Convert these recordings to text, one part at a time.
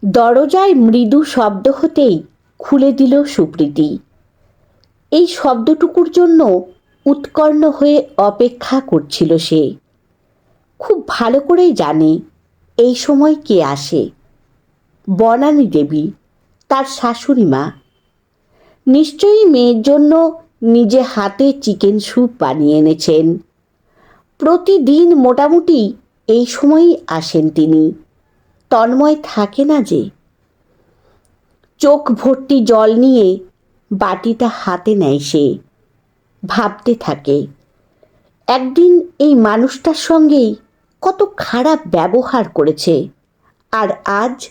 দরজায় মৃদু শব্দ হতেই খুলে দিল সুপ্রীতি। এই শব্দটুকুর জন্য উৎকর্ণ হয়ে অপেক্ষা করছিল সে। খুব ভালো করেই জানে এই সময় কে আসে। বনানী দেবী, তার শাশুড়ি মা। নিশ্চয়ই মেয়ের জন্য নিজে হাতে চিকেন স্যুপ বানিয়ে এনেছেন। প্রতিদিন মোটামুটি এই সময়ই আসেন তিনি। তন্ময় থাকে না যে। চোখ ভর্তি জল নিয়ে বাটিটা হাতে নেয় সে। ভাবতে থাকে, একদিন এই মানুষটার সঙ্গেই কত খারাপ ব্যবহার করেছে, আর আজ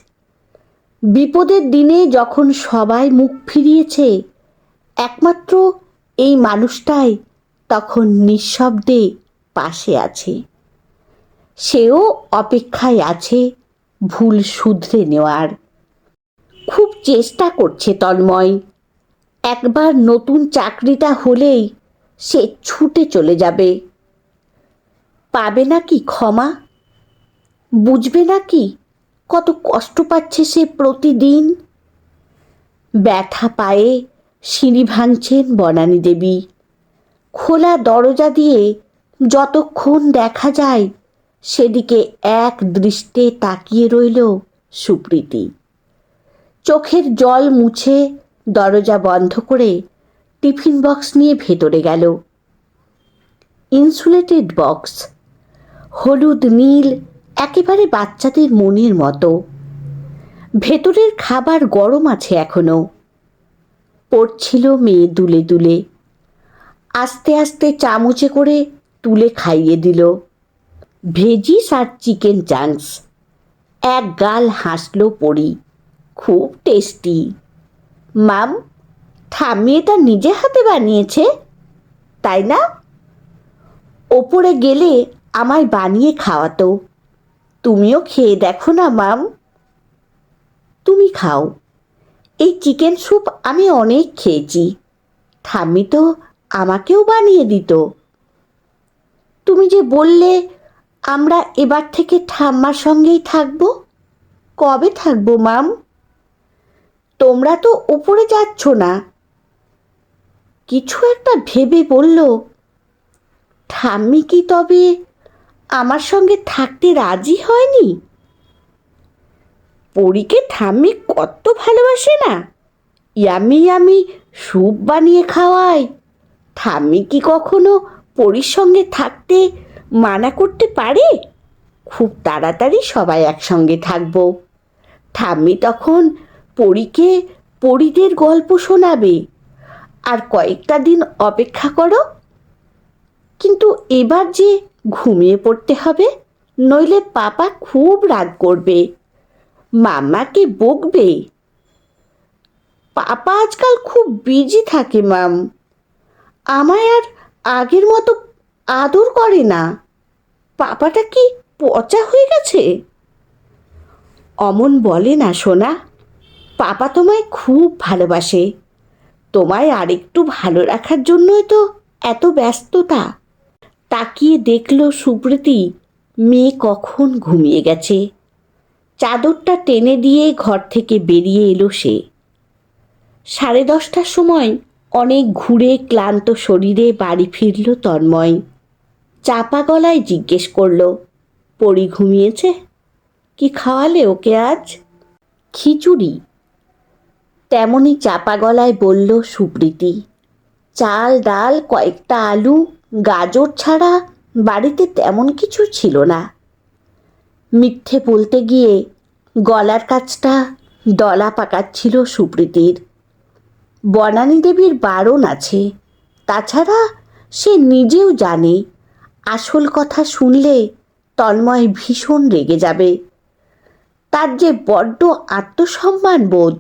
বিপদের দিনে যখন সবাই মুখ ফিরিয়েছে, একমাত্র এই মানুষটাই তখন নিঃশব্দে পাশে আছে। সেও অপেক্ষায় আছে ভুল শুধরে নেওয়ার। খুব চেষ্টা করছে তন্ময়। একবার নতুন চাকরিটা হলেই সে ছুটে চলে যাবে। পাবে নাকি ক্ষমা? বুঝবে নাকি কত কষ্ট পাচ্ছে সে প্রতিদিন? ব্যথা পায়ে সিঁড়ি ভাঙছেন বনানী দেবী। খোলা দরজা দিয়ে যতক্ষণ দেখা যায় সেদিকে এক দৃষ্টে তাকিয়ে রইল সুপ্রীতি। চোখের জল মুছে দরজা বন্ধ করে টিফিন বক্স নিয়ে ভেতরে গেল। ইনসুলেটেড বক্স, হলুদ নীল, একেবারে বাচ্চাদের মনের মতো। ভেতরের খাবার গরম আছে এখনো। পড়ছিল মেয়ে দুলে দুলে। আস্তে আস্তে চামচে করে তুলে খাইয়ে দিল। ভেজিস আর চিকেন চাংস। এক গাল হাসল পড়ি। খুব টেস্টি। মাম, ঠাম্মি এটা নিজে হাতে বানিয়েছে, তাই না? ওপরে গেলে আমায় বানিয়ে খাওয়াতো। তুমিও খেয়ে দেখো না মাম। তুমি খাও। এই চিকেন স্যুপ আমি অনেক খেয়েছি। ঠাম্মি তো আমাকেও বানিয়ে দিত। তুমি যে বললে আমরা এবার থেকে ঠাম্মার সঙ্গেই থাকবো, কবে থাকবো মাম? তোমরা তো উপরে যাচ্ছ না। কিছু একটা ভেবে বলল, ঠাম্মি কি তবে আমার সঙ্গে থাকতে রাজি হয়নি? পরীকে ঠাম্মি কত ভালোবাসে না। ইয়ামি ইয়ামি স্যুপ বানিয়ে খাওয়ায়। ঠাম্মি কি কখনো পরীর সঙ্গে থাকতে মানা করতে পারে? খুব তাড়াতাড়ি সবাই একসঙ্গে থাকবো। ঠাম্মি তখন পরীকে পরীদের গল্প শোনাবে। আর কয়েকটা দিন অপেক্ষা করো। কিন্তু এবার যে ঘুমিয়ে পড়তে হবে, নইলে পাপা খুব রাগ করবে, মাম্মাকে বকবে। পাপা আজকাল খুব বিজি থাকে মাম। আমায় আর আগের মতো আদর করে না। পাপাটা কি পচা হয়ে গেছে? অমন বলে না সোনা। পাপা তোমায় খুব ভালোবাসে। তোমায় আরেকটু ভালো রাখার জন্যই তো এত ব্যস্ততা। তাকিয়ে দেখল সুপ্রীতি মেয়ে কখন ঘুমিয়ে গেছে। চাদরটা টেনে দিয়ে ঘর থেকে বেরিয়ে এলো সে। 10:30টার সময় অনেক ঘুরে ক্লান্ত শরীরে বাড়ি ফিরল তন্ময়। চাপা গলায় জিজ্ঞেস করল, পরী ঘুমিয়েছে? কি খাওয়ালে ওকে আজ? খিচুড়ি। তেমনই চাপা গলায় বলল সুপ্রীতি। চাল ডাল কয়েকটা আলু গাজর ছাড়া বাড়িতে তেমন কিছু ছিল না। মিথ্যে বলতে গিয়ে গলার কাছটা দলা পাকাচ্ছিল সুপ্রীতির। বনানী দেবীর বারণ আছে। তাছাড়া সে নিজেও জানে আসল কথা শুনলে তন্ময় ভীষণ রেগে যাবে। তার যে বড্ড আত্মসম্মান বোধ।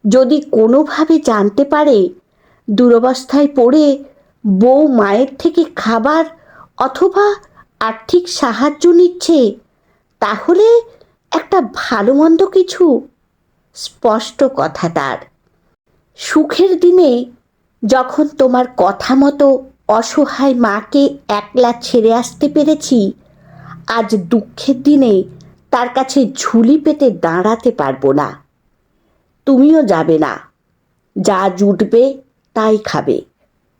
যদি কোনোভাবে জানতে পারে দুরবস্থায় পড়ে বউ মায়ের থেকে খাবার অথবা আর্থিক সাহায্য নিচ্ছে, তাহলে একটা ভালো মন্দ কিছু। স্পষ্ট কথা তার। সুখের দিনে যখন তোমার কথা মতো অসহায় মাকে একলা ছেড়ে আসতে পেরেছি, আজ দুঃখের দিনে তার কাছে ঝুলি পেতে দাঁড়াতে পারবো না। তুমিও যাবে না, যা জুটবে তাই খাবে।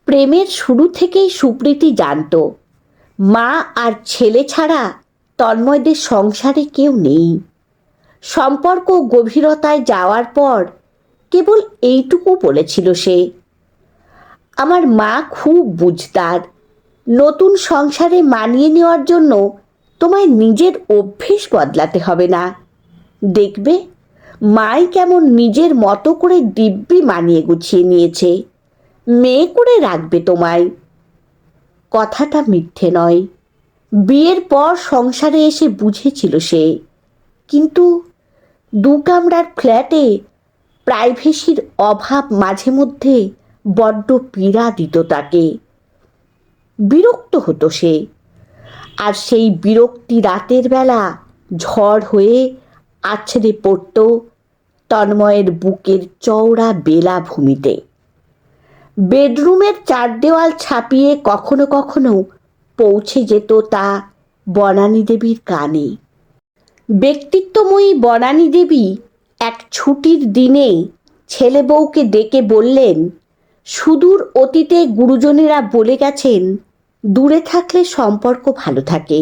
প্রেমের শুরু থেকেই সুপ্রীতি জানত মা আর ছেলে ছাড়া তন্ময়দের সংসারে কেউ নেই। সম্পর্ক গভীরতায় যাওয়ার পর কেবল এইটুকু বলেছিল সে, আমার মা খুব বুঝদার, নতুন সংসারে মানিয়ে নেওয়ার জন্য তোমায় নিজের অভ্যেস বদলাতে হবে না। দেখবে মাই কেমন নিজের মতো করে দিব্যি মানিয়ে গুছিয়ে নিয়েছে, মেয়ে করে রাখবে তোমায়। কথাটা মিথ্যে নয়, বিয়ের পর সংসারে এসে বুঝেছিল সে। কিন্তু 2 কামরার ফ্ল্যাটে প্রাইভেসির অভাব মাঝে মধ্যে বড্ড পীড়া দিত তাকে। বিরক্ত হতো সে, আর সেই বিরক্তি রাতের বেলা ঝড় হয়ে আছড়ে পড়ত তন্ময়ের বুকের চওড়া বেলাভূমিতে। বেডরুমের 4 দেওয়াল ছাপিয়ে কখনো কখনো পৌঁছে যেত তা বনানী দেবীর কানে। ব্যক্তিত্বময়ী বনানী দেবী এক ছুটির দিনে ছেলে বউকে ডেকে বললেন, সুদূর অতীতে গুরুজনেরা বলে গেছেন দূরে থাকলে সম্পর্ক ভালো থাকে।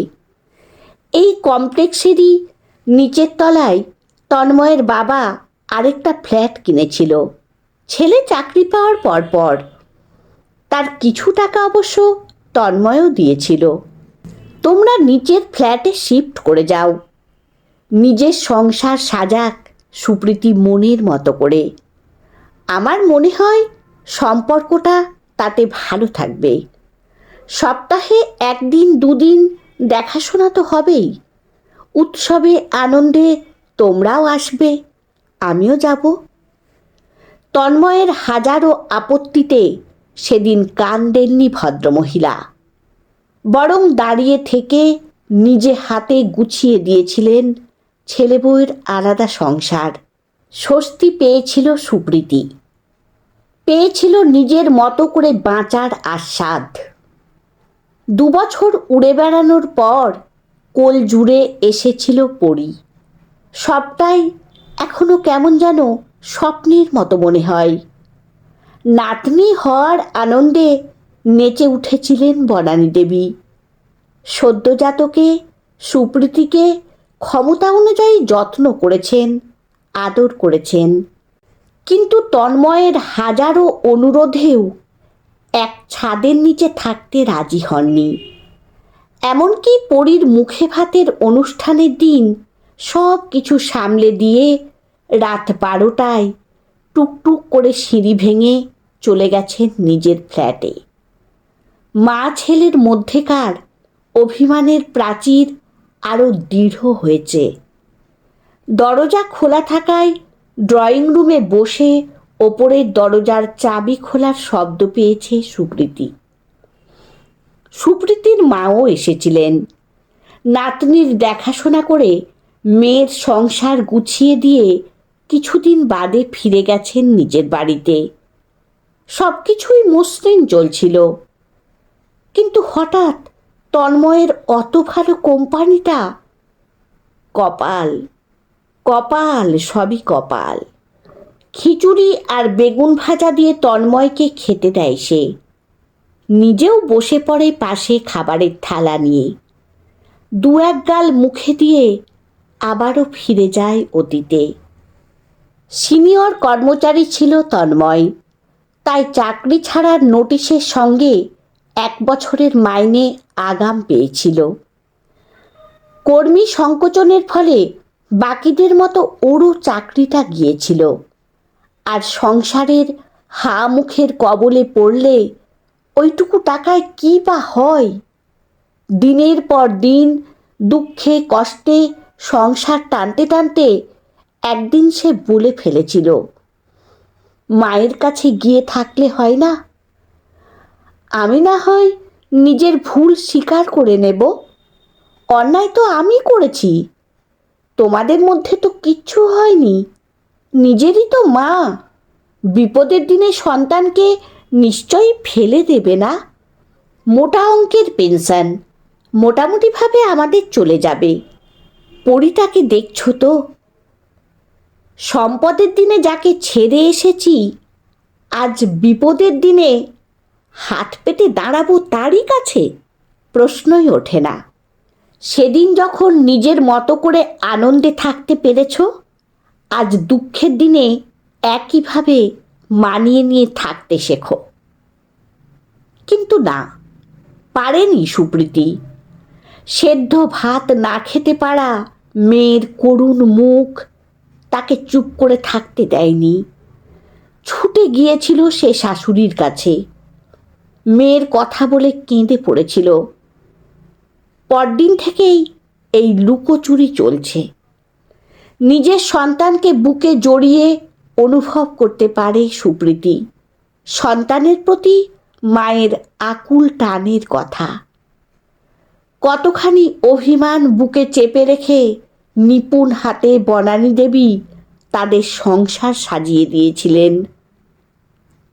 এই কমপ্লেক্সেরই নিচের তলায় তন্ময়ের বাবা আরেকটা ফ্ল্যাট কিনেছিল ছেলে চাকরি পাওয়ার পরপর। তার কিছু টাকা অবশ্য তন্ময়ও দিয়েছিল। তোমরা নিচের ফ্ল্যাটে শিফট করে যাও, নিজের সংসার সাজাক সুপ্রীতি মনের মতো করে। আমার মনে হয় সম্পর্কটা তাতে ভালো থাকবে। সপ্তাহে 1 দিন 2 দিন দেখাশোনা তো হবেই। উৎসবে আনন্দে তোমরাও আসবে, আমিও যাব। তন্ময়ের হাজারো আপত্তিতে সেদিন কান দেননি ভদ্রমহিলা, বরং দাঁড়িয়ে থেকে নিজে হাতে গুছিয়ে দিয়েছিলেন ছেলে বউয়ের আলাদা সংসার। স্বস্তি পেয়েছিল সুপ্রীতি, পেয়েছিল নিজের মতো করে বাঁচার আস্বাদ। 2 বছর উড়ে বেড়ানোর পর কোল জুড়ে এসেছিল পরী। সবটাই এখনো কেমন যেন স্বপ্নের মতো মনে হয়। নাতনি হওয়ার আনন্দে নেচে উঠেছিলেন বনানী দেবী। সদ্যজাতকে সুপ্রীতিকে ক্ষমতা অনুযায়ী যত্ন করেছেন, আদর করেছেন। কিন্তু তন্ময়ের হাজারো অনুরোধেও এক ছাদের নিচে থাকতে রাজি হননি। এমনকি পরীর মুখে ভাতের অনুষ্ঠানের দিন সব কিছু সামলে দিয়ে রাত 12টায় টুকটুক করে সিঁড়ি ভেঙে চলে গেছেন নিজের ফ্ল্যাটে। মা ছেলের মধ্যেকার অভিমানের প্রাচীর আরও দৃঢ় হয়েছে। দরজা খোলা থাকায় ড্রয়িং রুমে বসে ওপরের দরজার চাবি খোলার শব্দ পেয়েছে সুপ্রীতি। সুপ্রীতির মাও এসেছিলেন। নাতনির দেখাশোনা করে মেয়ের সংসার গুছিয়ে দিয়ে কিছুদিন বাদে ফিরে গেছেন নিজের বাড়িতে। সব কিছুই মসৃণ চলছিল। কিন্তু হঠাৎ তন্ময়ের অত ভালো কোম্পানিটা, কপাল কপাল, সবই কপাল। খিচুড়ি আর বেগুন ভাজা দিয়ে তন্ময়কে খেতে দেয় সে, নিজেও বসে পড়ে পাশে খাবারের থালা নিয়ে। 2-1 গাল মুখে দিয়ে আবারও ফিরে যায় অতীতে। সিনিয়র কর্মচারী ছিল তন্ময়, তাই চাকরি ছাড়ার নোটিশের সঙ্গে 1 বছরের মাইনে আগাম পেয়েছিল। কর্মী সংকোচনের ফলে বাকিদের মতো ওরও চাকরিটা গিয়েছিল। আর সংসারের হা মুখের কবলে পড়লে ওইটুকু টাকায় কী বা হয়? দিনের পর দিন দুঃখে কষ্টে সংসার টানতে টানতে একদিন সে বলে ফেলেছিল, মায়ের কাছে গিয়ে থাকলে হয় না? আমি না হয় নিজের ভুল স্বীকার করে নেব। অন্যায় তো আমি করেছি, তোমাদের মধ্যে তো কিচ্ছু হয়নি। নিজেরই তো মা, বিপদের দিনে সন্তানকে নিশ্চয়ই ফেলে দেবে না। মোটা অঙ্কের পেনশন, মোটামুটিভাবে আমাদের চলে যাবে। পরিটাকে দেখছো তো? সম্পদের দিনে যাকে ছেড়ে এসেছি, আজ বিপদের দিনে হাত পেতে দাঁড়াবো তারই কাছে? প্রশ্নই ওঠে না। সেদিন যখন নিজের মতো করে আনন্দে থাকতে পেরেছ, আজ দুঃখের দিনে একইভাবে মানিয়ে নিয়ে থাকতে শেখো। কিন্তু না, পারেনি সুপ্রীতি। সেদ্ধ ভাত না খেতে পারা মেয়ের করুণ মুখ তাকে চুপ করে থাকতে দেয়নি। ছুটে গিয়েছিল সে শাশুড়ির কাছে, মেয়ের কথা বলে কেঁদে পড়েছিল। পরদিন থেকেই এই লুকোচুরি চলছে। নিজের সন্তানকে বুকে জড়িয়ে অনুভব করতে পারে সুপ্রীতি সন্তানের প্রতি মায়ের আকুল টানের কথা। কতখানি অভিমান বুকে চেপে রেখে নিপুণ হাতে বনানী দেবী তাদের সংসার সাজিয়ে দিয়েছিলেন।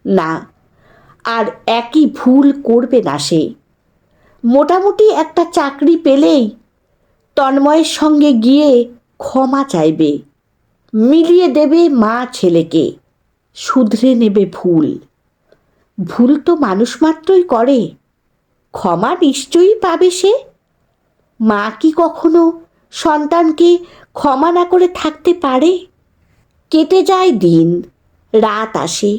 না, আর একই ভুল করবে না সে। মোটামুটি একটা চাকরি পেলেই তন্ময়ের সঙ্গে গিয়ে ক্ষমা চাইবে, মিলিয়ে দেবে মা ছেলেকে, শুধরে নেবে ভুল। ভুল তো মানুষ মাত্রই করে, ক্ষমা নিশ্চয়ই পাবে সে। মা কি কখনো সন্তানকে ক্ষমা না করে থাকতে পারে? কেটে যায় দিন, রাত আসে,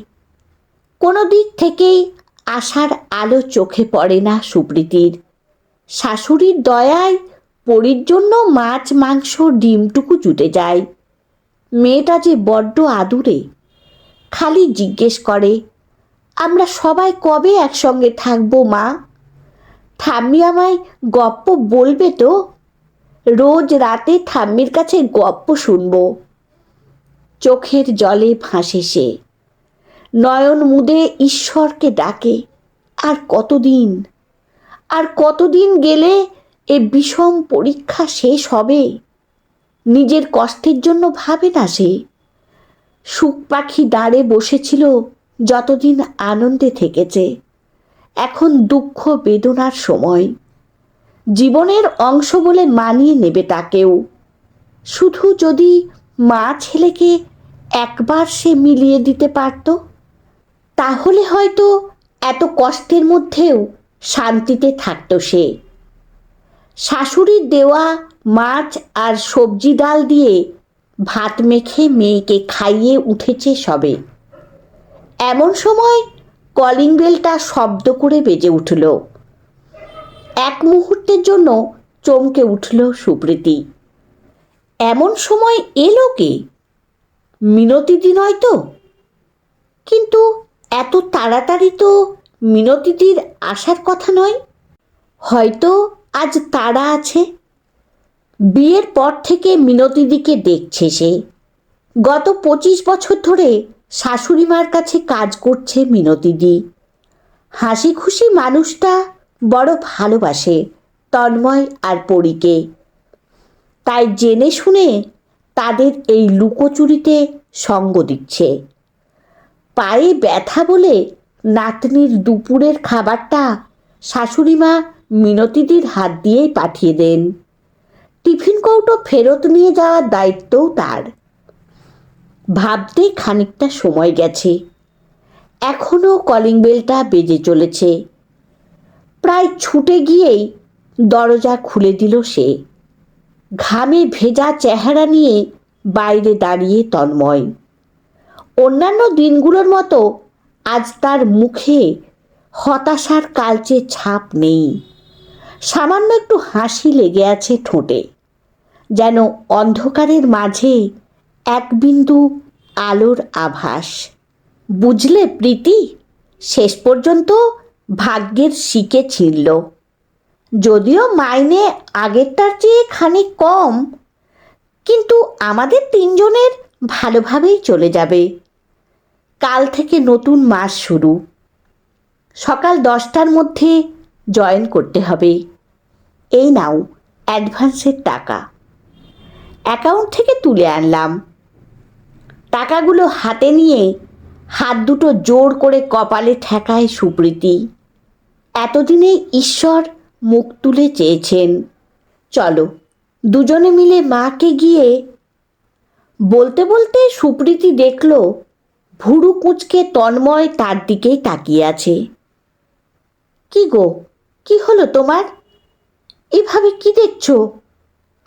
কোনো দিক থেকেই আশার আলো চোখে পড়ে না সুপ্রীতির। শাশুড়ির দয়ায় পরীর জন্য মাছ মাংস ডিমটুকু জুটে যায়। মেয়েটা যে বড্ড আদুরে, খালি জিজ্ঞেস করে, আমরা সবাই কবে একসঙ্গে থাকবো মা? ঠাম্মি আমায় গপ্প বলবে তো? রোজ রাতে ঠাম্মির কাছে গপ্প শুনবো। চোখের জলে ভাসে সে, নয়ন মুদে ঈশ্বরকে ডাকে। আর কতদিন, আর কতদিন গেলে এ বিষম পরীক্ষা শেষ হবে? নিজের কষ্টের জন্য ভাবে না সে। সুখ পাখি দাঁড়ে বসেছিল যতদিন আনন্দে থেকেছে, এখন দুঃখ বেদনার সময়। জীবনের অংশ বলে মানিয়ে নেবে তাকেও। শুধু যদি মা ছেলেকে একবার সে মিলিয়ে দিতে পারত, তাহলে হয়তো এত কষ্টের মধ্যেও শান্তিতে থাকত সে। শাশুড়ির দেওয়া মাছ আর সবজি ডাল দিয়ে ভাত মেখে মেয়েকে খাইয়ে উঠেছে সবে। এমন সময় কলিং বেলটা শব্দ করে বেজে উঠল। এক মুহূর্তের জন্য চমকে উঠল সুপ্রীতি। এমন সময় এলো কে? মিনতিদি নয় তো? কিন্তু এত তাড়াতাড়ি তো মিনতিদির আসার কথা নয়। হয়তো আজ তাড়া আছে। বিয়ের পর থেকে মিনতিদিকে দেখছে সে। গত 25 বছর ধরে শাশুড়ি মার কাছে কাজ করছে মিনতিদি। হাসি খুশি মানুষটা বড় ভালোবাসে তন্ময় আর পরীকে। তাই জেনে শুনে তাদের এই লুকোচুরিতে সঙ্গ দিচ্ছে। পায়ে ব্যথা বলে নাতনির দুপুরের খাবারটা শাশুড়িমা মিনতিদির হাত দিয়েই পাঠিয়ে দেন। টিফিন কৌটো ফেরত নিয়ে যাওয়ার দায়িত্বও তার। ভাবতেই খানিকটা সময় গেছে, এখনও কলিং বেলটা বেজে চলেছে। প্রায় ছুটে গিয়েই দরজা খুলে দিল সে। ঘামে ভেজা চেহারা নিয়ে বাইরে দাঁড়িয়ে তন্ময়। অন্যান্য দিনগুলোর মতো আজ তার মুখে হতাশার কালচে ছাপ নেই। সামান্য একটু হাসি লেগে আছে ঠোঁটে, যেন অন্ধকারের মাঝে এক বিন্দু আলোর আভাস। বুঝলে প্রীতি, শেষ পর্যন্ত ভাগ্যের শিকে ছিঁড়ল। যদিও মাইনে আগেরটার চেয়ে খানিক কম, কিন্তু আমাদের তিনজনের ভালোভাবেই চলে যাবে। কাল থেকে নতুন মাস শুরু। সকাল 10টার মধ্যে জয়েন করতে হবে। এই নাও অ্যাডভান্সের টাকা। অ্যাকাউন্ট থেকে তুলে আনলাম। টাকাগুলো হাতে নিয়ে হাত দুটো জোর করে কপালে ঠেকায় সুপ্রীতি। এতদিনে ঈশ্বর মুখ তুলে চেয়েছেন। চলো দুজনে মিলে মাকে গিয়ে বলতে বলতে সুপ্রীতি দেখল ভুরু কুঁচকে তন্ময় তার দিকেই তাকিয়ে আছে। কি গো, কি হলো তোমার? এভাবে কি দেখছো?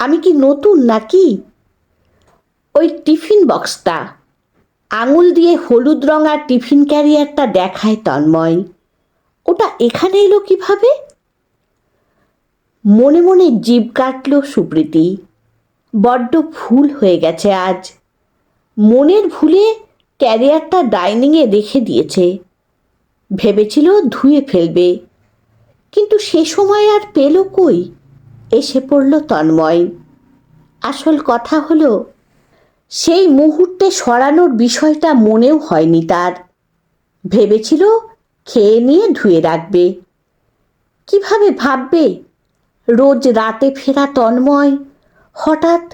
আমি কি নতুন নাকি? ওই টিফিন বক্সটা, আঙুল দিয়ে হলুদ রঙা টিফিন ক্যারিয়ারটা দেখায় তন্ময়। ওটা এখানে এলো কিভাবে? মনে মনে জিভ কাটল সুপ্রীতি। বড্ড ভুল হয়ে গেছে আজ। মনের ভুলে ক্যারিয়ারটা ডাইনিংয়ে রেখে দিয়েছে। ভেবেছিল ধুয়ে ফেলবে, কিন্তু সে সময় আর পেল কই? এসে পড়ল তন্ময়। আসল কথা হলো, সেই মুহূর্তে সরানোর বিষয়টা মনেও হয়নি তার। ভেবেছিল খেয়ে নিয়ে ধুয়ে রাখবে। কিভাবে ভাববে রোজ রাতে ফেরা তন্ময় হঠাৎ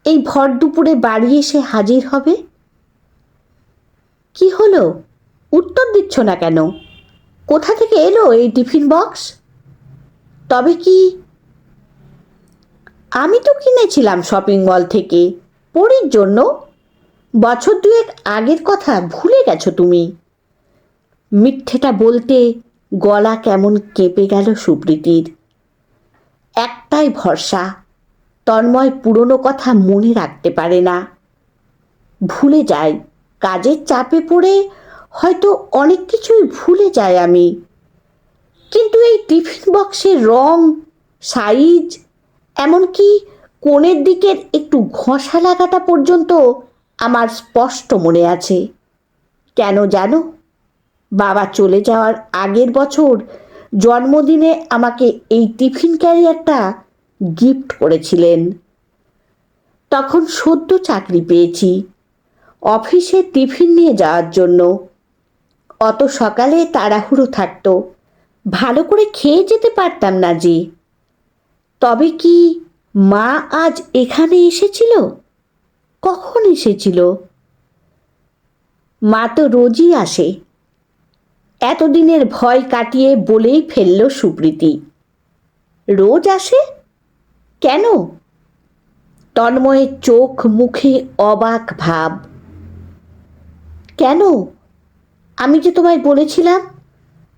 এই ভর দুপুরে বাড়ি এসে হাজির হবে? কি হলো, উত্তর দিচ্ছ না কেন? কোথা থেকে এলো এই টিফিন বক্স? তবে কি? আমি তো কিনেছিলাম শপিং মল থেকে, পরীর জন্য। বছর দুয়েক আগের কথা ভুলে গেছো তুমি? মিথ্যেটা বলতে গলা কেমন কেঁপে গেল সুপ্রীতির। একটাই ভরসা, তন্ময় পুরনো কথা মনে রাখতে পারে না, ভুলে যায়। কাজের চাপে পড়ে হয়তো অনেক কিছুই ভুলে যায় আমি, কিন্তু এই টিফিন বক্সের রং, সাইজ, এমনকি কোণের দিকের একটু ঘষা লাগাটা পর্যন্ত আমার স্পষ্ট মনে আছে। কেন জানো? বাবা চলে যাওয়ার আগের বছর জন্মদিনে আমাকে এই টিফিন ক্যারিয়ারটা গিফট করেছিলেন। তখন সদ্য চাকরি পেয়েছি, অফিসে টিফিন নিয়ে যাওয়ার জন্য। অত সকালে তাড়াহুড়ো থাকতো, ভালো করে খেয়ে যেতে পারতাম না যে। তবে কি মা আজ এখানে এসেছিল? কখন এসেছিল? মা তো রোজই আসে। এতদিনের ভয় কাটিয়ে বলেই ফেলল সুপ্রীতি। রোজ আসে? কেন? তন্ময়ের চোখ মুখে অবাক ভাব। কেন? আমি যে তোমায় বলেছিলাম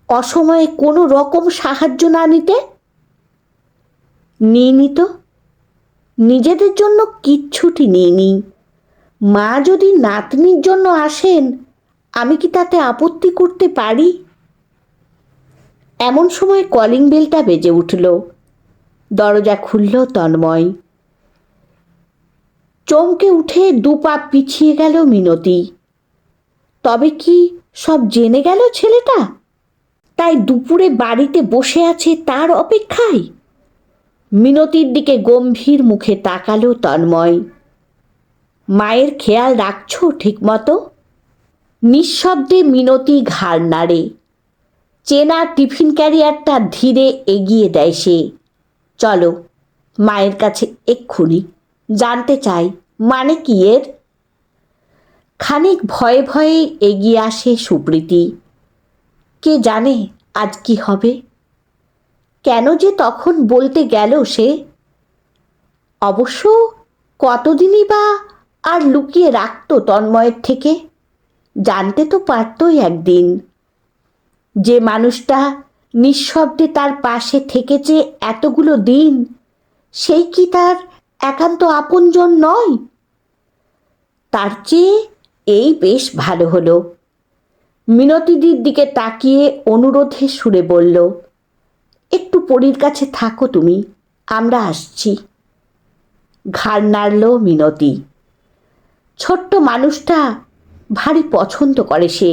অসময়ে কোনো রকম সাহায্য না নিতে। নিইনি তো। নিজেদের জন্য কিচ্ছুটি নিইনি। মা যদি নাতনির জন্য আসেন, আমি কি তাতে আপত্তি করতে পারি? এমন সময় কলিং বেলটা বেজে উঠল। দরজা খুলল তন্ময়। চমকে উঠে দু পা পিছিয়ে গেল মিনতি। তবে কি সব জেনে গেল ছেলেটা, তাই দুপুরে বাড়িতে বসে আছে তার অপেক্ষায়? মিনতির দিকে গম্ভীর মুখে তাকালো তন্ময়। মায়ের খেয়াল রাখছো ঠিক মতো? নিঃশব্দে মিনতি ঘাড় নাড়ে। চেনা টিফিন ক্যারিয়ারটা ধীরে এগিয়ে দেয় সে। চলো মায়ের কাছে এক্ষুনি, জানতে চাই মানে কি এর। খানিক ভয়ে ভয়ে এগিয়ে আসে সুপ্রীতি। কে জানে আজ কি হবে? কেন যে তখন বলতে গেল সে? অবশ্য কতদিনই বা আর লুকিয়ে রাখতো তন্ময়ের থেকে? জানতে তো পারতই একদিন। যে মানুষটা নিঃশব্দে তার পাশে থেকেছে এতগুলো দিন, সেই কি তার একান্ত আপনজন নয়? তার চেয়ে এই বেশ ভালো হলো। মিনতিদির দিকে তাকিয়ে অনুরোধের সুরে বলল, একটু পরীর কাছে থাকো তুমি, আমরা আসছি। ঘাড় নাড়ল মিনতি। ছোট্ট মানুষটা ভারী পছন্দ করে সে।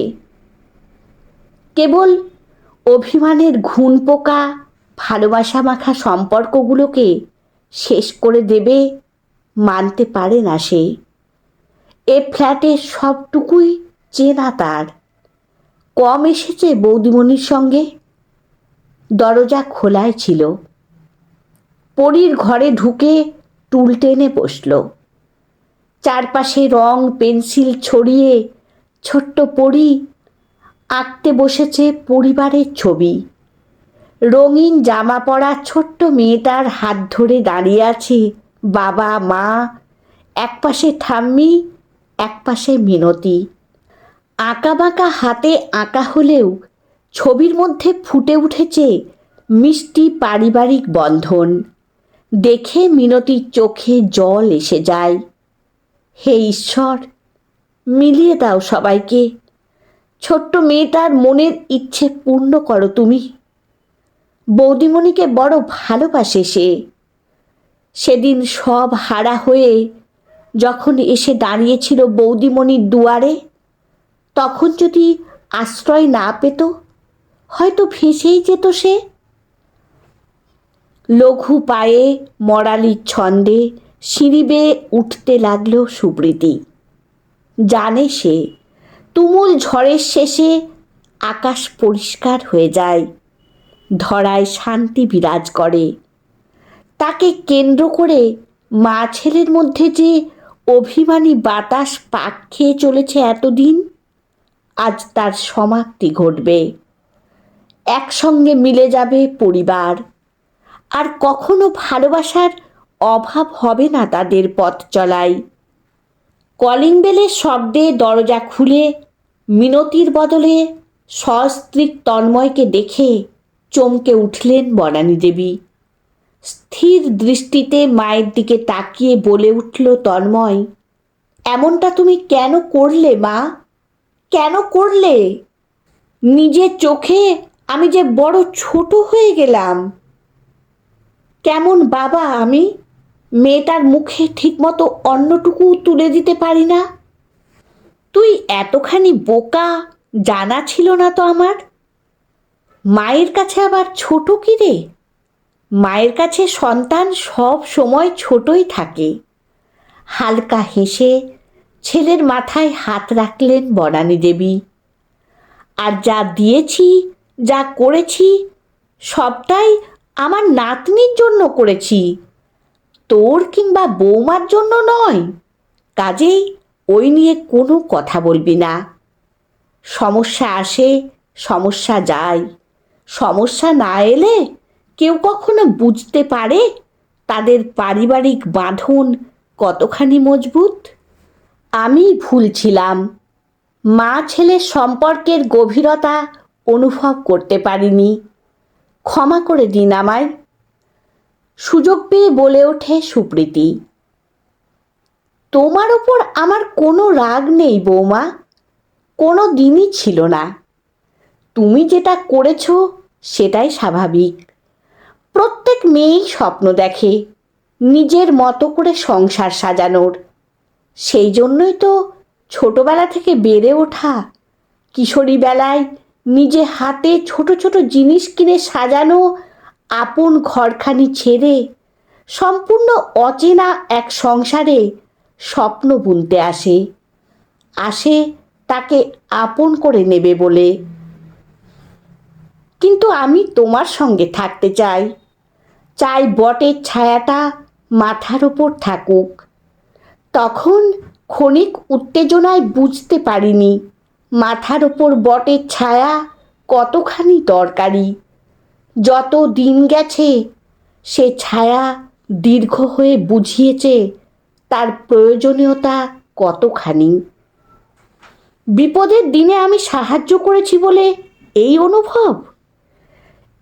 কেবল অভিমানের ঘুণ পোকা ভালোবাসা মাখা সম্পর্কগুলোকে শেষ করে দেবে মানতে পারে না সে। এ ফ্ল্যাটের সবটুকুই চেনা তার। কম এসেছে বৌদিমণির সঙ্গে। দরজা খোলাই ছিল। পরীর ঘরে ঢুকে টুল টেনে বসল। চারপাশে রং পেন্সিল ছড়িয়ে ছোট্ট পরী আঁকতে বসেছে পরিবারের ছবি। রঙিন জামা পরা ছোট্ট মেয়েটার হাত ধরে দাঁড়িয়ে আছে বাবা মা, একপাশে ঠাম্মি, একপাশে মিনতি। আঁকাবাঁকা হাতে আঁকা হলেও ছবির মধ্যে ফুটে উঠেছে মিষ্টি পারিবারিক বন্ধন। দেখে মিনতির চোখে জল এসে যায়। হে ঈশ্বর, মিলিয়ে দাও সবাইকে। ছোট্ট মেয়েটার মনের ইচ্ছে পূর্ণ করো তুমি। বৌদিমণিকে বড় ভালোবাসে সে। সেদিন সব হারা হয়ে যখন এসে দাঁড়িয়েছিল বৌদিমণির দুয়ারে, তখন যদি আশ্রয় না পেত, হয়তো ভেসেই যেত সে। লঘু পায়ে মরালির ছন্দে সিঁড়ি বেয়ে উঠতে লাগল সুপ্রীতি। জানে সে তুমুল ঝড়ের শেষে আকাশ পরিষ্কার হয়ে যায়, ধরায় শান্তি বিরাজ করে। তাকে কেন্দ্র করে মা ছেলের মধ্যে যে অভিমানী বাতাস পাক খেয়ে চলেছে এতদিন, আজ তার সমাপ্তি ঘটবে। একসঙ্গে মিলে যাবে পরিবার। আর কখনো ভালোবাসার অভাব হবে না তাদের পথ চলায়। কলিং বেলের শব্দে দরজা খুলে মিনতির বদলে সস্ত্রীক তন্ময়কে দেখে চমকে উঠলেন বনানী দেবী। স্থির দৃষ্টিতে মায়ের দিকে তাকিয়ে বলে উঠল তন্ময়, এমনটা তুমি কেন করলে মা? কেন করলে? নিজের চোখে আমি যে বড় ছোট হয়ে গেলাম। কেমন বাবা আমি, মেয়েটার মুখে ঠিকমতো অন্নটুকু তুলে দিতে পারি না। তুই এতখানি বোকা জানা ছিল না তো আমার। মায়ের কাছে আবার ছোট কি রে? মায়ের কাছে সন্তান সব সময় ছোটই থাকে। হালকা হেসে ছেলের মাথায় হাত রাখলেন বনানী দেবী। আর যা দিয়েছি, যা করেছি, সবটাই আমার নাতনির জন্য করেছি, তোর কিংবা বৌমার জন্য নয়। কাজেই ওই নিয়ে কোনো কথা বলবি না। সমস্যা আসে, সমস্যা যায়। সমস্যা না এলে কেউ কখনো বুঝতে পারে তাদের পারিবারিক বাঁধন কতখানি মজবুত। আমি ভুল ছিলাম। মা ছেলের সম্পর্কের গভীরতা অনুভব করতে পারিনি। ক্ষমা করে দিন আমায়। সুযোগ পেয়ে বলে ওঠে সুপ্রীতি। তোমার ওপর আমার কোনো রাগ নেই বৌমা, কোনো দিনই ছিল না। তুমি যেটা করেছ সেটাই স্বাভাবিক। প্রত্যেক মেয়েই স্বপ্ন দেখে নিজের মতো করে সংসার সাজানোর। সেই জন্যই তো ছোটবেলা থেকে বেড়ে ওঠা। কিশোরী বেলায় নিজে হাতে ছোট ছোট জিনিস কিনে সাজানো আপন ঘরখানি ছেড়ে সম্পূর্ণ অচেনা এক সংসারে স্বপ্ন বুনতে আসে তাকে আপন করে নেবে বলে। কিন্তু আমি তোমার সঙ্গে থাকতে চাই। চাই বটের ছায়াটা মাথার ওপর থাকুক। তখন ক্ষণিক উত্তেজনায় বুঝতে পারিনি মাথার ওপর বটের ছায়া কতখানি দরকারি। যত দিন গেছে সে ছায়া দীর্ঘ হয়ে বুঝিয়েছে তার প্রয়োজনীয়তা কতখানি। বিপদের দিনে আমি সাহায্য করেছি বলে এই অনুভব।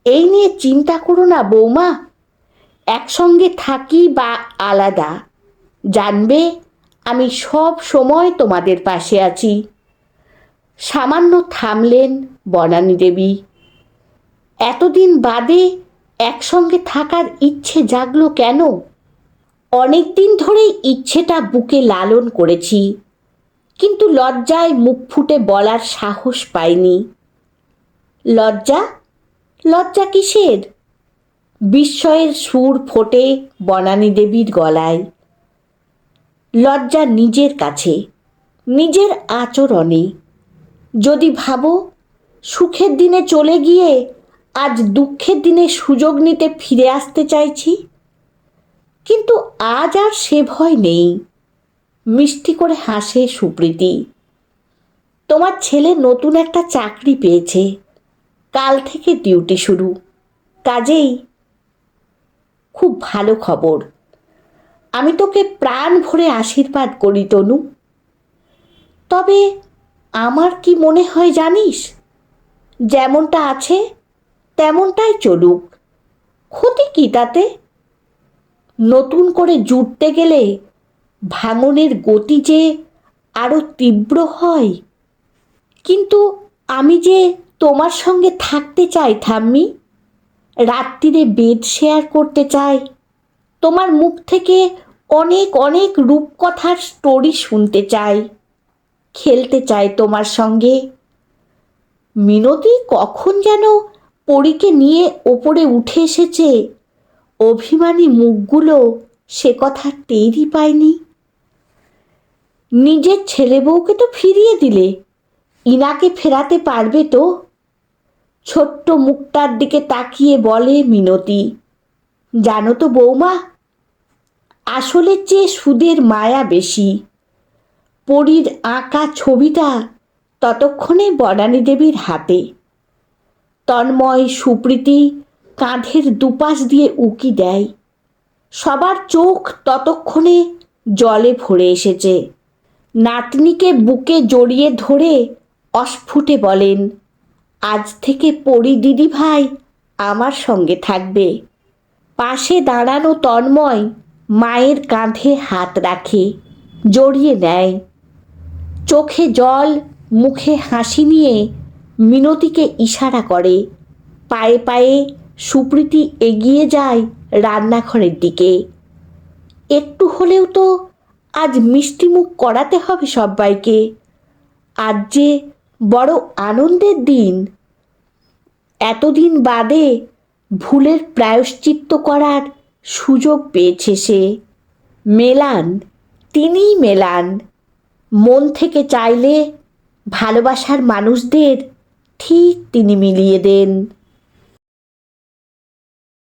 এই নিয়ে চিন্তা করো না বৌমা। একসঙ্গে থাকি বা আলাদা, জানবে আমি সব সময় তোমাদের পাশে আছি। সামান্য থামলেন বনানী দেবী। এতদিন বাদে একসঙ্গে থাকার ইচ্ছে জাগলো কেন? অনেক দিন ধরেই ইচ্ছেটা বুকে লালন করেছি, কিন্তু লজ্জায় মুখ ফুটে বলার সাহস পাইনি। লজ্জা? লজ্জা কিসের? বিস্ময়ের সুর ফোটে বনানী দেবীর গলায়। লজ্জা নিজের কাছে, নিজের আচরণে। যদি ভাবো সুখের দিনে চলে গিয়ে আজ দুঃখের দিনে সুযোগ নিতে ফিরে আসতে চাইছি, কিন্তু আজ আর সে ভয় নেই। মিষ্টি করে হাসে সুপ্রীতি। তোমার ছেলে নতুন একটা চাকরি পেয়েছে, কাল থেকে ডিউটি শুরু। কাজেই খুব ভালো খবর। আমি তোকে প্রাণ ভরে আশীর্বাদ করি তনু। তবে আমার কি মনে হয় জানিস, যেমনটা আছে তেমনটাই চলুক, ক্ষতি কি তাতে? নতুন করে জুটতে গেলে ভাঙনের গতি যে আরো তীব্র হয়। কিন্তু আমি যে তোমার সঙ্গে থাকতে চাই ঠাম্মি, রাত্রিরে বেড শেয়ার করতে চাই, তোমার মুখ থেকে অনেক অনেক রূপকথার স্টোরি শুনতে চাই, খেলতে চাই তোমার সঙ্গে। মিনতি কখন যেন পরীকে নিয়ে ওপরে উঠে এসেছে, অভিমানী মুখগুলো সে কথা টেরই পায়নি। নিজের ছেলে বউকে তো ফিরিয়ে দিলে, ইনাকে ফেরাতে পারবে তো? ছোট্ট মুখটার দিকে তাকিয়ে বলে মিনতি, জানো তো বৌমা, আসলের চেয়ে সুদের মায়া বেশি। পরীর আঁকা ছবিটা ততক্ষণে বনানী দেবীর হাতে। তন্ময় সুপ্রীতি কাঁধের দুপাশ দিয়ে উকি দেয়। সবার চোখ ততক্ষণে জলে ভরে এসেছে। নাতনিকে বুকে জড়িয়ে ধরে অস্ফুটে বলেন, আজ থেকে পরি দিদি ভাই আমার সঙ্গে থাকবে। পাশে দাঁড়ানো তন্ময় মায়ের কাঁধে হাত রাখে, জড়িয়ে নেয়। চোখে জল, মুখে হাসি নিয়ে মিনতিকে ইশারা করে। পায়ে পায়ে সুপ্রীতি এগিয়ে যায় রান্নাঘরের দিকে। একটু হলেও তো আজ মিষ্টিমুখ করাতে হবে সব্বাইকে। আজ যে বড় আনন্দের দিন। এতদিন বাদে ভুলের প্রায়শ্চিত্ত করার সুযোগ পেয়েছে সে। মেলান, তিনিই মেলান। মন থেকে চাইলে ভালোবাসার মানুষদের ঠিক তিনি মিলিয়ে দেন।